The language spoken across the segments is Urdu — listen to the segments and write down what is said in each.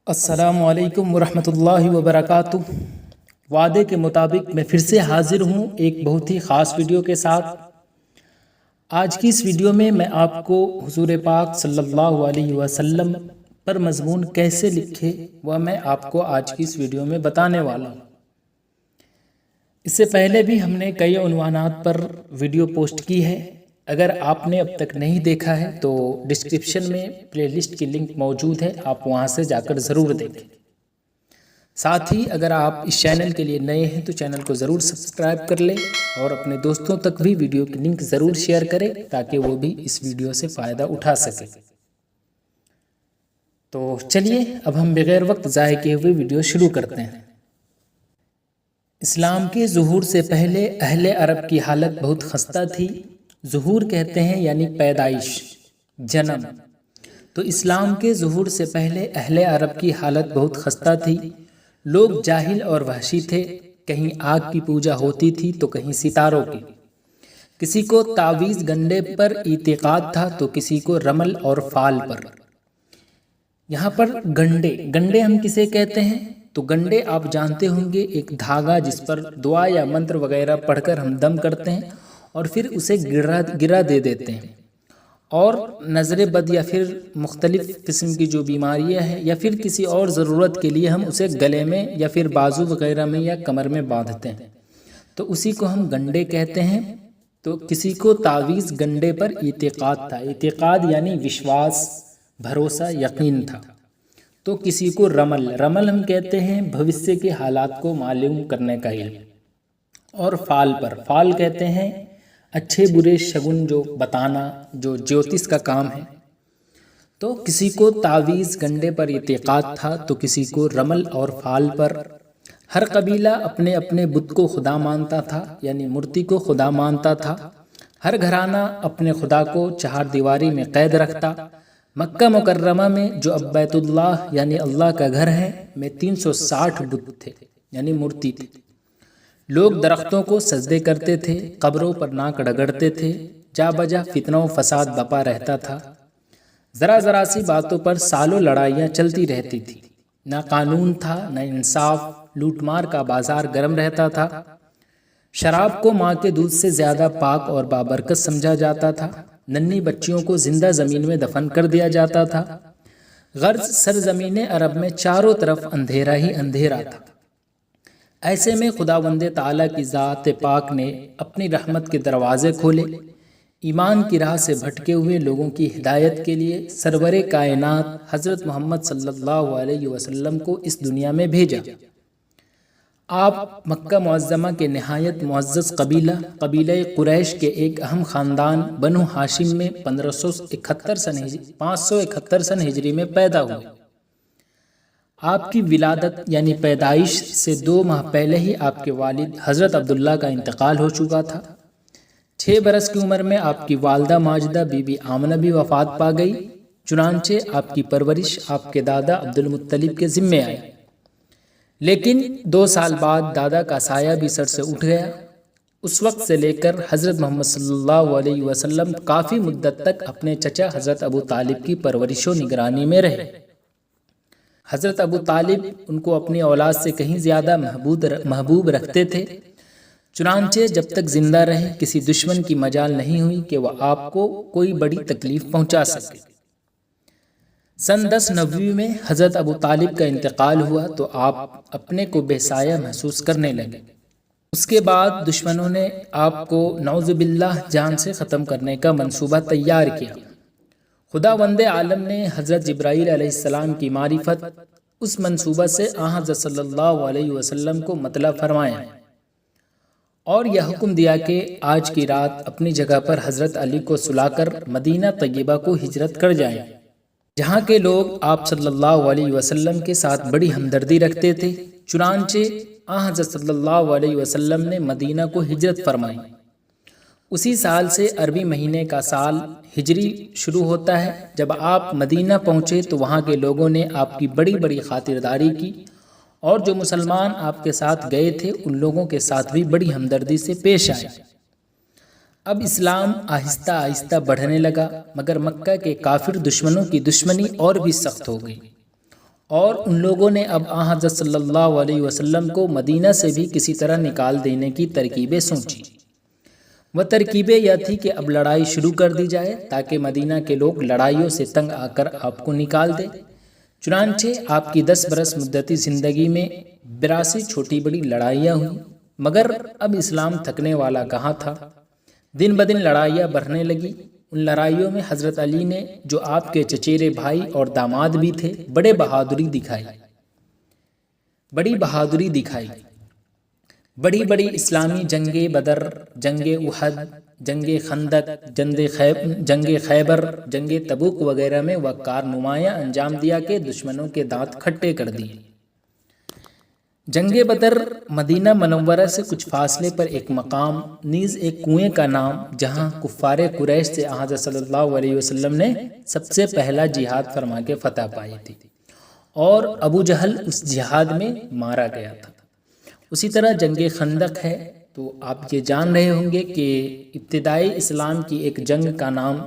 السلام علیکم ورحمۃ اللہ وبرکاتہ۔ وعدے کے مطابق میں پھر سے حاضر ہوں ایک بہت ہی خاص ویڈیو کے ساتھ۔ آج کی اس ویڈیو میں آپ کو حضور پاک صلی اللہ علیہ وسلم پر مضمون کیسے لکھے وہ میں آپ کو آج کی اس ویڈیو میں بتانے والا ہوں۔ اس سے پہلے بھی ہم نے کئی عنوانات پر ویڈیو پوسٹ کی ہے، اگر آپ نے اب تک نہیں دیکھا ہے تو ڈسکرپشن میں پلے لسٹ کی لنک موجود ہے، آپ وہاں سے جا کر ضرور دیکھیں۔ ساتھ ہی اگر آپ اس چینل کے لیے نئے ہیں تو چینل کو ضرور سبسکرائب کر لیں اور اپنے دوستوں تک بھی ویڈیو کی لنک ضرور شیئر کریں تاکہ وہ بھی اس ویڈیو سے فائدہ اٹھا سکیں۔ تو چلیے اب ہم بغیر وقت ضائع کیے ہوئے ویڈیو شروع کرتے ہیں۔ اسلام کے ظہور سے پہلے اہل عرب کی حالت بہت خستہ تھی۔ ظہور کہتے ہیں یعنی پیدائش، جنم۔ تو اسلام کے ظہور سے پہلے اہل عرب کی حالت بہت خستہ تھی۔ لوگ جاہل اور وحشی تھے، کہیں آگ کی پوجا ہوتی تھی تو کہیں ستاروں کی۔ کسی کو تعویذ گنڈے پر اعتقاد تھا تو کسی کو رمل اور فال پر۔ یہاں پر گنڈے ہم کسے کہتے ہیں تو گنڈے آپ جانتے ہوں گے، ایک دھاگا جس پر دعا یا منتر وغیرہ پڑھ کر ہم دم کرتے ہیں اور پھر اسے گرا دے دیتے ہیں، اور نظر بد یا پھر مختلف قسم کی جو بیماریاں ہیں یا پھر کسی اور ضرورت کے لیے ہم اسے گلے میں یا پھر بازو وغیرہ میں یا کمر میں باندھتے ہیں، تو اسی کو ہم گنڈے کہتے ہیں۔ تو کسی کو تعویذ گنڈے پر اعتقاد تھا، اعتقاد یعنی وشواس، بھروسہ، یقین تھا۔ تو کسی کو رمل ہم کہتے ہیں بھوشیہ کے حالات کو معلوم کرنے کا علم، اور فال کہتے ہیں اچھے برے شگن جو بتانا، جو جوتش کا کام ہے۔ تو کسی کو تعویذ گنڈے پر اعتقاد تھا تو کسی کو رمل اور فال پر۔ ہر قبیلہ اپنے اپنے بت کو خدا مانتا تھا، یعنی مورتی کو خدا مانتا تھا۔ ہر گھرانہ اپنے خدا کو چہار دیواری میں قید رکھتا۔ مکہ مکرمہ میں جو اب بیت اللہ یعنی اللہ کا گھر ہے میں 360 بت تھے، یعنی مورتی تھی۔ لوگ درختوں کو سجدے کرتے تھے، قبروں پر ناک رگڑتے تھے، جا بجا فتنہ و فساد بپا رہتا تھا۔ ذرا سی باتوں پر سالوں لڑائیاں چلتی رہتی تھی، نہ قانون تھا نہ انصاف، لوٹ مار کا بازار گرم رہتا تھا۔ شراب کو ماں کے دودھ سے زیادہ پاک اور بابرکت سمجھا جاتا تھا۔ ننھی بچیوں کو زندہ زمین میں دفن کر دیا جاتا تھا۔ غرض سرزمین عرب میں چاروں طرف اندھیرا ہی اندھیرا تھا۔ ایسے میں خداوند تعالیٰ کی ذات پاک نے اپنی رحمت کے دروازے کھولے، ایمان کی راہ سے بھٹکے ہوئے لوگوں کی ہدایت کے لیے سرور کائنات حضرت محمد صلی اللہ علیہ وسلم کو اس دنیا میں بھیجا۔ آپ مکہ معظمہ کے نہایت معزز قبیلہ قریش کے ایک اہم خاندان بنو ہاشم میں 571 سن ہجری میں پیدا ہوئے۔ آپ کی ولادت یعنی پیدائش سے 2 ماہ پہلے ہی آپ کے والد حضرت عبداللہ کا انتقال ہو چکا تھا۔ 6 برس کی عمر میں آپ کی والدہ ماجدہ بی بی آمنہ بھی وفات پا گئی، چنانچہ آپ کی پرورش آپ کے دادا عبدالمطلب کے ذمے آئی۔ لیکن 2 سال بعد دادا کا سایہ بھی سر سے اٹھ گیا۔ اس وقت سے لے کر حضرت محمد صلی اللہ علیہ وسلم کافی مدت تک اپنے چچا حضرت ابو طالب کی پرورش و نگرانی میں رہے۔ حضرت ابو طالب ان کو اپنی اولاد سے کہیں زیادہ محبوب رکھتے تھے، چنانچہ جب تک زندہ رہے کسی دشمن کی مجال نہیں ہوئی کہ وہ آپ کو کوئی بڑی تکلیف پہنچا سکے۔ سن 1090 میں حضرت ابو طالب کا انتقال ہوا تو آپ اپنے کو بے سایہ محسوس کرنے لگے۔ اس کے بعد دشمنوں نے آپ کو نعوذ باللہ جان سے ختم کرنے کا منصوبہ تیار کیا۔ خداوند عالم نے حضرت جبرائیل علیہ السلام کی معرفت اس منصوبہ سے حضرت صلی اللہ علیہ وسلم کو مطلع فرمایا اور یہ حکم دیا کہ آج کی رات اپنی جگہ پر حضرت علی کو سلا کر مدینہ طیبہ کو ہجرت کر جائیں، جہاں کے لوگ آپ صلی اللہ علیہ وسلم کے ساتھ بڑی ہمدردی رکھتے تھے۔ چنانچہ حضرت صلی اللہ علیہ وسلم نے مدینہ کو ہجرت فرمائی۔ اسی سال سے عربی مہینے کا سال ہجری شروع ہوتا ہے۔ جب آپ مدینہ پہنچے تو وہاں کے لوگوں نے آپ کی بڑی خاطرداری کی، اور جو مسلمان آپ کے ساتھ گئے تھے ان لوگوں کے ساتھ بھی بڑی ہمدردی سے پیش آئے۔ اب اسلام آہستہ آہستہ بڑھنے لگا، مگر مکہ کے کافر دشمنوں کی دشمنی اور بھی سخت ہو گئی، اور ان لوگوں نے اب حضرت صلی اللہ علیہ وسلم کو مدینہ سے بھی کسی طرح نکال دینے کی ترکیبیں سوچی۔ وہ ترکیبیں یہ تھی کہ اب لڑائی شروع کر دی جائے تاکہ مدینہ کے لوگ لڑائیوں سے تنگ آ کر آپ کو نکال دیں۔ چنانچہ آپ کی 10 برس مدتی زندگی میں 82 چھوٹی بڑی لڑائیاں ہوئیں، مگر اب اسلام تھکنے والا کہاں تھا۔ دن بدن لڑائیاں بڑھنے لگی۔ ان لڑائیوں میں حضرت علی نے، جو آپ کے چچیرے بھائی اور داماد بھی تھے، بڑی بہادری دکھائی۔ بڑی بڑی اسلامی جنگیں بدر، جنگ احد، جنگ خندق، جنگ خیبر، جنگ تبوک وغیرہ میں وہ کارنامیاں انجام دیا کہ دشمنوں کے دانت کھٹے کر دیے۔ جنگ بدر مدینہ منورہ سے کچھ فاصلے پر ایک مقام نیز ایک کنویں کا نام، جہاں کفار قریش سے حضرت صلی اللہ علیہ وسلم نے سب سے پہلا جہاد فرما کے فتح پائی تھی، اور ابو جہل اس جہاد میں مارا گیا تھا۔ اسی طرح جنگ خندق ہے، تو آپ یہ جان رہے ہوں گے کہ ابتدائی اسلام کی ایک جنگ کا نام،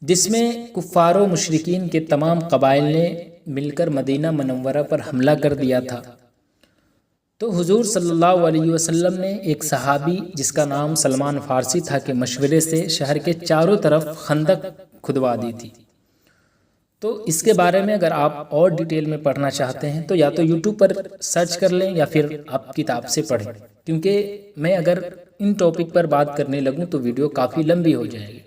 جس میں کفار و مشرکین کے تمام قبائل نے مل کر مدینہ منورہ پر حملہ کر دیا تھا۔ تو حضور صلی اللہ علیہ وسلم نے ایک صحابی جس کا نام سلمان فارسی تھا کے مشورے سے شہر کے چاروں طرف خندق کھدوا دی تھی۔ تو اس کے بارے میں اگر آپ اور ڈیٹیل میں پڑھنا چاہتے ہیں تو یا تو یوٹیوب پر سرچ کر لیں یا پھر آپ کتاب سے پڑھیں، کیونکہ میں اگر ان ٹاپک پر بات کرنے لگوں تو ویڈیو کافی لمبی ہو جائے گی۔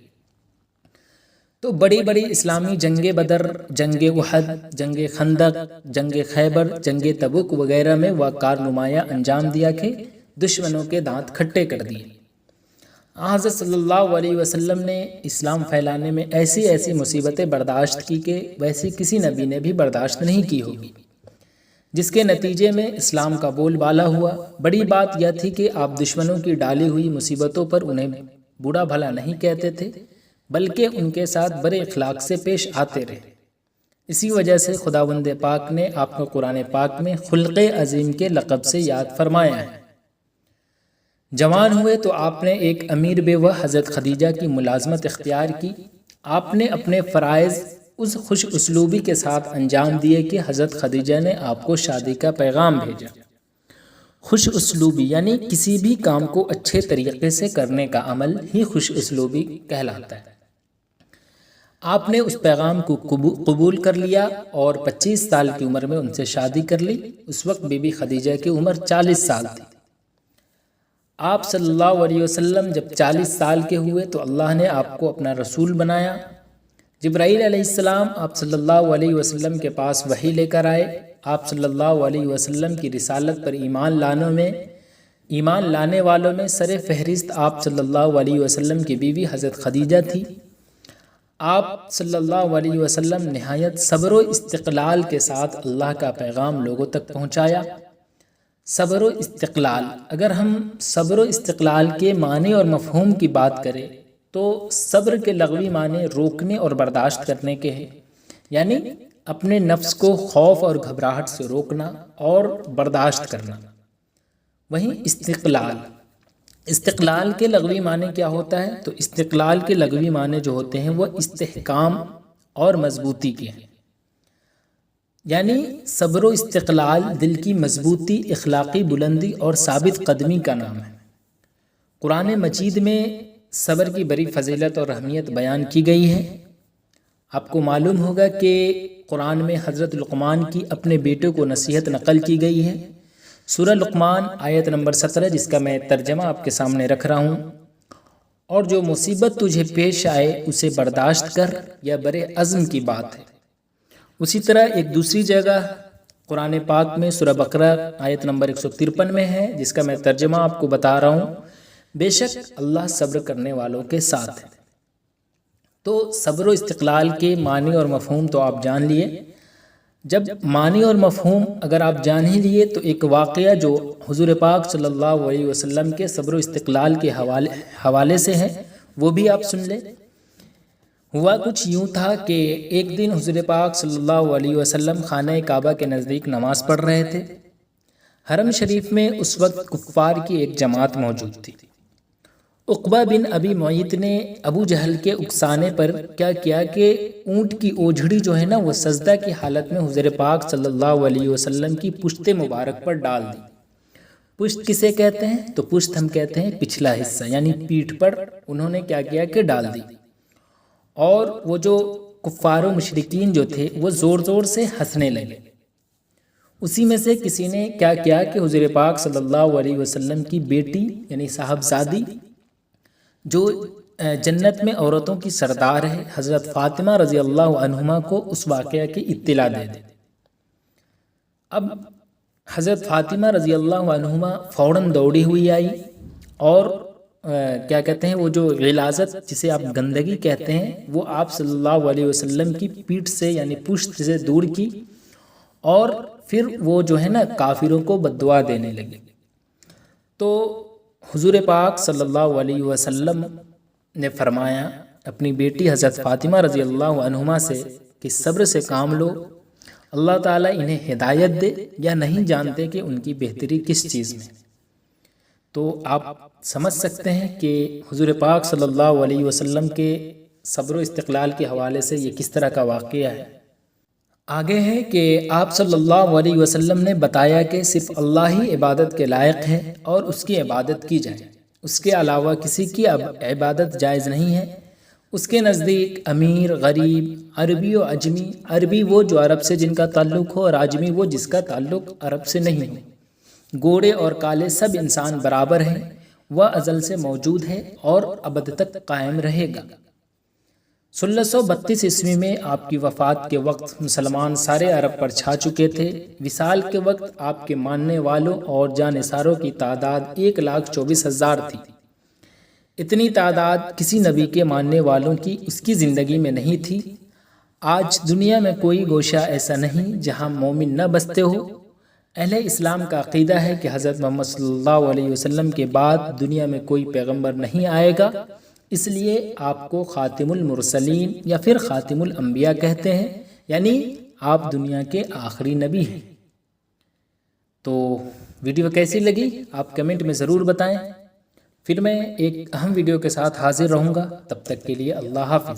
تو بڑی بڑی اسلامی جنگ بدر، جنگ احد، جنگ خندق، جنگ خیبر، جنگ تبوک وغیرہ میں وہ کارنامیاں انجام دیا کہ دشمنوں کے دانت کھٹے کر دیے۔ حضرت صلی اللہ علیہ وسلم نے اسلام پھیلانے میں ایسی مصیبتیں برداشت کی کہ ویسی کسی نبی نے بھی برداشت نہیں کی ہوگی، جس کے نتیجے میں اسلام کا بول بالا ہوا۔ بڑی بات یہ تھی کہ آپ دشمنوں کی ڈالی ہوئی مصیبتوں پر انہیں برا بھلا نہیں کہتے تھے، بلکہ ان کے ساتھ بڑے اخلاق سے پیش آتے رہے۔ اسی وجہ سے خداوند پاک نے آپ کو قرآن پاک میں خلق عظیم کے لقب سے یاد فرمایا ہے۔ جوان ہوئے تو آپ نے ایک امیر بیوہ حضرت خدیجہ کی ملازمت اختیار کی۔ آپ نے اپنے فرائض اس خوش اسلوبی کے ساتھ انجام دیے کہ حضرت خدیجہ نے آپ کو شادی کا پیغام بھیجا۔ خوش اسلوبی یعنی کسی بھی کام کو اچھے طریقے سے کرنے کا عمل ہی خوش اسلوبی کہلاتا ہے۔ آپ نے اس پیغام کو قبول کر لیا اور 25 سال کی عمر میں ان سے شادی کر لی۔ اس وقت بی بی خدیجہ کی عمر 40 سال تھی۔ آپ صلی اللہ علیہ وسلم جب 40 سال کے ہوئے تو اللہ نے آپ کو اپنا رسول بنایا۔ جبرائیل علیہ السلام آپ صلی اللہ علیہ وسلم کے پاس وحی لے کر آئے۔ آپ صلی اللہ علیہ وسلم کی رسالت پر ایمان لانے والوں میں سر فہرست آپ صلی اللہ علیہ وسلم کی بیوی حضرت خدیجہ تھی۔ آپ صلی اللہ علیہ وسلم نہایت صبر و استقلال کے ساتھ اللہ کا پیغام لوگوں تک پہنچایا۔ صبر و استقلال، اگر ہم صبر و استقلال کے معنی اور مفہوم کی بات کریں تو صبر کے لغوی معنی روکنے اور برداشت کرنے کے ہیں، یعنی اپنے نفس کو خوف اور گھبراہٹ سے روکنا اور برداشت کرنا۔ وہیں استقلال کے لغوی معنی کیا ہوتا ہے؟ تو استقلال کے لغوی معنی جو ہوتے ہیں وہ استحکام اور مضبوطی کے ہیں، یعنی صبر و استقلال دل کی مضبوطی، اخلاقی بلندی اور ثابت قدمی کا نام ہے۔ قرآن مجید میں صبر کی بڑی فضیلت اور اہمیت بیان کی گئی ہے۔ آپ کو معلوم ہوگا کہ قرآن میں حضرت لقمان کی اپنے بیٹے کو نصیحت نقل کی گئی ہے۔ سورہ لقمان آیت نمبر 17، جس کا میں ترجمہ آپ کے سامنے رکھ رہا ہوں۔ اور جو مصیبت تجھے پیش آئے اسے برداشت کر، یہ بڑے عزم کی بات ہے۔ اسی طرح ایک دوسری جگہ قرآن پاک میں سورہ بقرہ آیت نمبر 153 میں ہے، جس کا میں ترجمہ آپ کو بتا رہا ہوں، بے شک اللہ صبر کرنے والوں کے ساتھ ہے۔ تو صبر و استقلال کے معنی اور مفہوم تو آپ جان لیے۔ جب معنی اور مفہوم اگر آپ جان ہی لیے تو ایک واقعہ جو حضور پاک صلی اللہ علیہ وسلم کے صبر و استقلال کے حوالے سے ہے وہ بھی آپ سن لیں۔ ہوا کچھ یوں تھا کہ ایک دن حضور پاک صلی اللہ علیہ وسلم خانہ کعبہ کے نزدیک نماز پڑھ رہے تھے۔ حرم شریف میں اس وقت کفار کی ایک جماعت موجود تھی۔ عقبہ بن ابی معیط نے ابو جہل کے اکسانے پر کیا کیا کہ اونٹ کی اوجھڑی جو ہے نا وہ سجدہ کی حالت میں حضور پاک صلی اللہ علیہ وسلم کی پشت مبارک پر ڈال دی۔ پشت کسے کہتے ہیں؟ تو پشت ہم کہتے ہیں پچھلا حصہ، یعنی پیٹھ پر انہوں نے کیا کیا کہ ڈال دی۔ اور وہ جو کفار و مشرکین جو تھے وہ زور زور سے ہنسنے لگے۔ اسی میں سے کسی نے کیا کیا کہ حضور پاک صلی اللہ علیہ وسلم کی بیٹی یعنی صاحبزادی جو جنت میں عورتوں کی سردار ہے حضرت فاطمہ رضی اللہ عنہما کو اس واقعہ کی اطلاع دے دی۔ اب حضرت فاطمہ رضی اللہ عنہما فوراً دوڑی ہوئی آئی اور کیا کہتے ہیں وہ جو غلاظت جسے آپ گندگی کہتے ہیں وہ آپ صلی اللہ علیہ وسلم کی پیٹھ سے یعنی پشت سے دور کی، اور پھر وہ جو ہے نا کافروں کو بددعا دینے لگے۔ تو حضور پاک صلی اللہ علیہ وسلم نے فرمایا اپنی بیٹی حضرت فاطمہ رضی اللہ عنہما سے کہ صبر سے کام لو، اللہ تعالیٰ انہیں ہدایت دے، یا نہیں جانتے کہ ان کی بہتری کس چیز میں۔ تو آپ سمجھ سکتے ہیں کہ حضور پاک صلی اللہ علیہ وسلم کے صبر و استقلال کے حوالے سے یہ کس طرح کا واقعہ ہے۔ آگے ہے کہ آپ صلی اللہ علیہ وسلم نے بتایا کہ صرف اللہ ہی عبادت کے لائق ہے اور اس کی عبادت کی جائے، اس کے علاوہ کسی کی عبادت جائز نہیں ہے۔ اس کے نزدیک امیر، غریب، عربی و عجمی، عربی وہ جو عرب سے جن کا تعلق ہو اور عجمی وہ جس کا تعلق عرب سے نہیں ہو، گورے اور کالے سب انسان برابر ہیں، وہ ازل سے موجود ہے اور ابد تک قائم رہے گا۔ 1632 عیسوی میں آپ کی وفات کے وقت مسلمان سارے عرب پر چھا چکے تھے۔ وصال کے وقت آپ کے ماننے والوں اور جانثاروں کی تعداد 1,24,000 تھی۔ اتنی تعداد کسی نبی کے ماننے والوں کی اس کی زندگی میں نہیں تھی۔ آج دنیا میں کوئی گوشہ ایسا نہیں جہاں مومن نہ بستے ہو۔ اہل اسلام کا عقیدہ ہے کہ حضرت محمد صلی اللہ علیہ وسلم کے بعد دنیا میں کوئی پیغمبر نہیں آئے گا، اس لیے آپ کو خاتم المرسلین یا پھر خاتم الانبیاء کہتے ہیں، یعنی آپ دنیا کے آخری نبی ہیں۔ تو ویڈیو کیسی لگی آپ کمنٹ میں ضرور بتائیں۔ پھر میں ایک اہم ویڈیو کے ساتھ حاضر رہوں گا، تب تک کے لیے اللہ حافظ۔